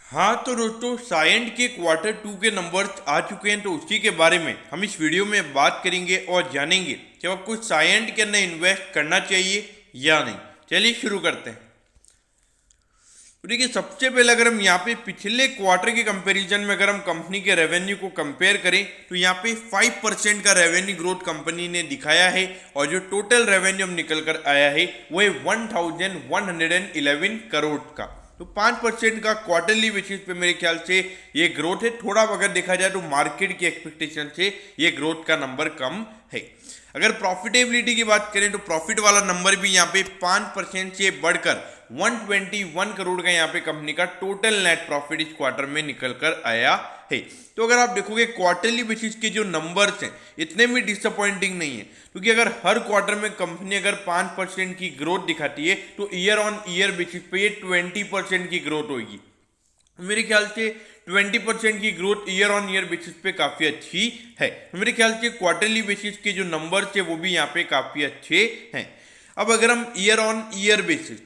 हाँ तो दोस्तों, सायंट के क्वार्टर 2 के नंबर्स आ चुके हैं, तो उसी के बारे में हम इस वीडियो में बात करेंगे और जानेंगे कि आपको सायंट के अंदर इन्वेस्ट करना चाहिए या नहीं। चलिए शुरू करते हैं। तो देखिए, सबसे पहले अगर हम यहाँ पे पिछले क्वार्टर के कंपैरिजन में अगर हम कंपनी के रेवेन्यू को कंपेयर करें तो यहाँ पे 5% का रेवेन्यू ग्रोथ कंपनी ने दिखाया है और जो टोटल रेवेन्यू हम निकल कर आया है वो है 1111 करोड़ का। तो 5% का क्वार्टरली बेसिस पे मेरे ख्याल से ये ग्रोथ है। थोड़ा अगर देखा जाए तो मार्केट की एक्सपेक्टेशन से ये ग्रोथ का नंबर कम है। अगर प्रॉफिटेबिलिटी की बात करें तो प्रॉफिट वाला नंबर भी यहाँ पे 5% से बढ़कर 121 करोड़ का यहाँ पे कंपनी का टोटल नेट प्रॉफिट इस क्वार्टर में निकल कर आया है। तो अगर आप देखोगे क्वार्टरली बेसिस के जो नंबर्स हैं इतने भी डिसअपॉइंटिंग नहीं है, क्योंकि अगर हर क्वार्टर में कंपनी अगर 5% की ग्रोथ दिखाती है तो ईयर ऑन ईयर बेसिस पे ये 20% की ग्रोथ होगी। मेरे ख्याल से 20% की growth year on year basis पे काफी अच्छी है। मेरे ख्याल से क्वार्टरली बेसिस के जो नंबर्स है वो भी यहाँ पे काफी अच्छे हैं। अब अगर हम ईयर ऑन ईयर बेसिस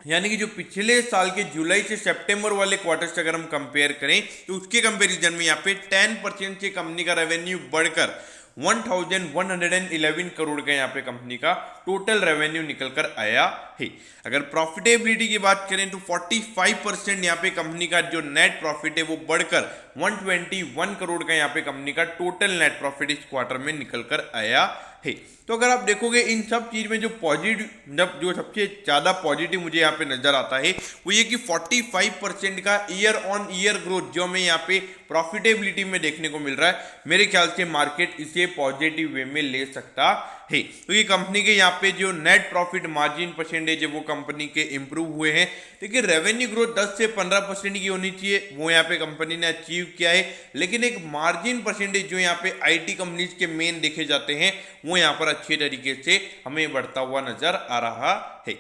यानी कि जो पिछले साल के जुलाई से सितंबर वाले क्वार्टर से अगर हम कंपेयर करें तो उसके कंपैरिजन में यहाँ पे 10% से कंपनी का रेवेन्यू बढ़कर 1111 करोड़ का यहाँ पे कंपनी का टोटल रेवेन्यू निकल कर आया है। अगर प्रॉफिटेबिलिटी की बात करें तो 45% यहाँ पे कंपनी का जो नेट प्रॉफिट है वो बढ़कर 121 करोड़ का यहाँ पे कंपनी का टोटल नेट प्रॉफिट इस क्वार्टर में निकल कर आया है। तो अगर आप देखोगे इन सब चीज में जो पॉजिटिव जो सबसे ज्यादा पॉजिटिव मुझे यहाँ पे नजर आता है वो ये कि 45% का ईयर ऑन ईयर ग्रोथ जो हमें यहाँ पे प्रॉफिटेबिलिटी में देखने को मिल रहा है, मेरे ख्याल से मार्केट इसे पॉजिटिव वे में ले सकता है। तो ये कंपनी के यहाँ पे जो नेट प्रॉफिट मार्जिन परसेंटेज है वो कंपनी के इंप्रूव हुए हैं। देखिए, रेवेन्यू ग्रोथ 10 से 15% की होनी चाहिए, वो यहाँ पे कंपनी ने अचीव किया है। लेकिन एक मार्जिन परसेंटेज जो यहाँ पे आईटी कंपनीज के मेन देखे जाते हैं वो यहाँ पर अच्छे तरीके से हमें बढ़ता हुआ नजर आ रहा है।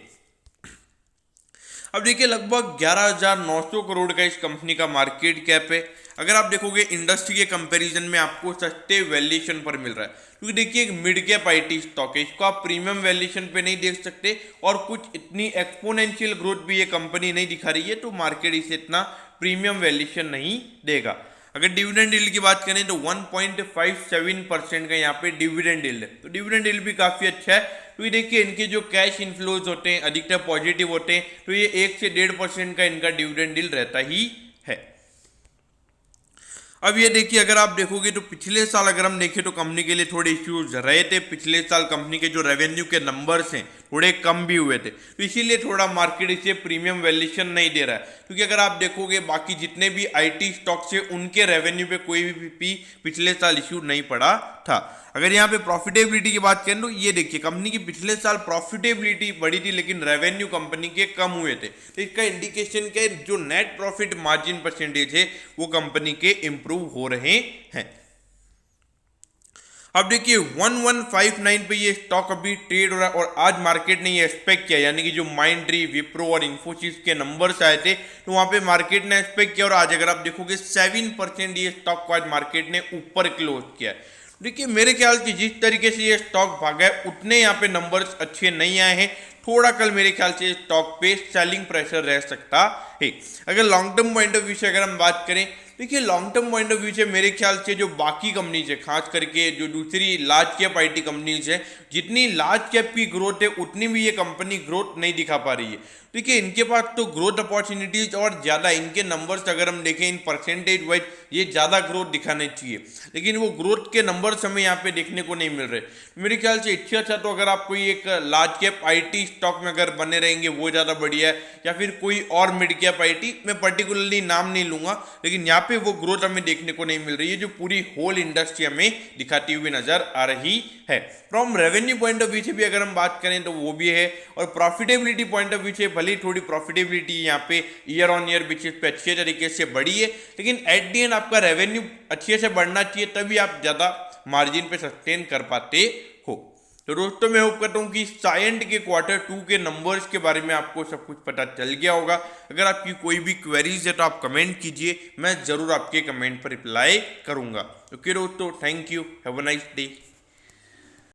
अब देखिए, लगभग 11,900 करोड़ का इस कंपनी का मार्केट कैप है। अगर आप देखोगे इंडस्ट्री के कंपैरिजन में आपको सस्ते वैल्यूएशन पर मिल रहा है, क्योंकि देखिए एक मिड कैप आईटी स्टॉक है, इसको आप प्रीमियम वैल्यूएशन पे नहीं देख सकते और कुछ इतनी एक्सपोनेंशियल ग्रोथ भी ये कंपनी नहीं दिखा रही है, तो मार्केट इसे इतना प्रीमियम वैल्यूएशन नहीं देगा। अगर डिविडेंड यील्ड की बात करें तो 1.57% का यहाँ पे डिविडेंड यील्ड है, तो डिविडेंड यील्ड भी काफी अच्छा है। तो ये देखिए, इनके जो कैश इनफ्लोज होते हैं अधिकतर पॉजिटिव होते हैं, तो ये 1 से 1.5% का इनका डिविडेंड यील्ड रहता ही है। अब ये देखिए, अगर आप देखोगे तो पिछले साल अगर हम देखें तो कंपनी के लिए थोड़े इश्यूज रहे थे। पिछले साल कंपनी के जो रेवेन्यू के नंबर्स हैं थोड़े कम भी हुए थे, तो इसीलिए थोड़ा मार्केट इसे प्रीमियम वैल्यूएशन नहीं दे रहा है। क्योंकि अगर आप देखोगे बाकी जितने भी आईटी स्टॉक्स है उनके रेवेन्यू पे कोई भी पिछले साल इश्यू नहीं पड़ा था। अगर यहाँ पे प्रॉफिटेबिलिटी की बात करें तो ये देखिए, कंपनी की पिछले साल प्रॉफिटेबिलिटी बढ़ी थी लेकिन रेवेन्यू कंपनी के कम हुए थे, तो इसका इंडिकेशन क्या है, जो नेट प्रॉफिट मार्जिन परसेंटेज है वो कंपनी के इंप्रूव हो रहे हैं। अब देखिए 1159 पे ये स्टॉक अभी ट्रेड हो रहा है और आज मार्केट ने ये एक्सपेक्ट किया, यानी कि जो माइंडट्री, विप्रो और इन्फोसिस के नंबर्स आए थे तो वहां पे मार्केट ने एक्सपेक्ट किया और आज अगर आप देखोगे 7% ये स्टॉक को आज मार्केट ने ऊपर क्लोज किया। देखिए, मेरे ख्याल से जिस तरीके से ये स्टॉक भागा है उतने यहाँ पे नंबर्स अच्छे नहीं आए हैं। थोड़ा कल मेरे ख्याल से स्टॉक पे सेलिंग प्रेशर रह सकता है। अगर long term point of view से अगर हम बात करें, देखिए long term point of view से मेरे ख्याल से जो बाकी कंपनीज है, खास करके जो दूसरी लार्ज कैप आईटी कंपनीज है, जितनी लार्ज कैप की ग्रोथ है उतनी भी ये कंपनी ग्रोथ नहीं दिखा पा रही है। देखिए, इनके पास तो ग्रोथ अपॉर्चुनिटीज और ज्यादा, इनके नंबर्स अगर हम देखें इन परसेंटेज वाइज ये ज्यादा ग्रोथ दिखाने चाहिए, लेकिन वो ग्रोथ के नंबर्स हमें यहाँ पे देखने को नहीं मिल रहे। मेरे ख्याल से इससे अच्छा तो अगर आप कोई एक लार्ज कैप आईटी स्टॉक में अगर बने रहेंगे वो ज्यादा बढ़िया है, या फिर कोई और मिड कैप आईटी, मैं पर्टिकुलरली नाम नहीं लूंगा, लेकिन यहाँ पे वो ग्रोथ हमें देखने को नहीं मिल रही है जो पूरी होल इंडस्ट्री हमें दिखाती हुई नजर आ रही है। From revenue point of view से भी अगर हम बात करें तो वो भी है, और प्रॉफिटेबिलिटी पॉइंट ऑफ व्यू से भले थोड़ी प्रॉफिटेबिलिटी यहाँ पे ईयर ऑन ईयर बेसिस पे अच्छे तरीके से बढ़ी है, लेकिन एट दी एंड आपका रेवेन्यू अच्छे से बढ़ना चाहिए, तभी आप ज्यादा मार्जिन पे सस्टेन कर पाते हो। तो दोस्तों, मैं होप करता हूँ कि सायंट के क्वार्टर 2 के नंबर्स के बारे में आपको सब कुछ पता चल गया होगा। अगर आपकी कोई भी क्वेरीज है तो आप कमेंट कीजिए, मैं जरूर आपके कमेंट पर रिप्लाई करूंगा। ओके दोस्तों, thank you, have a nice day.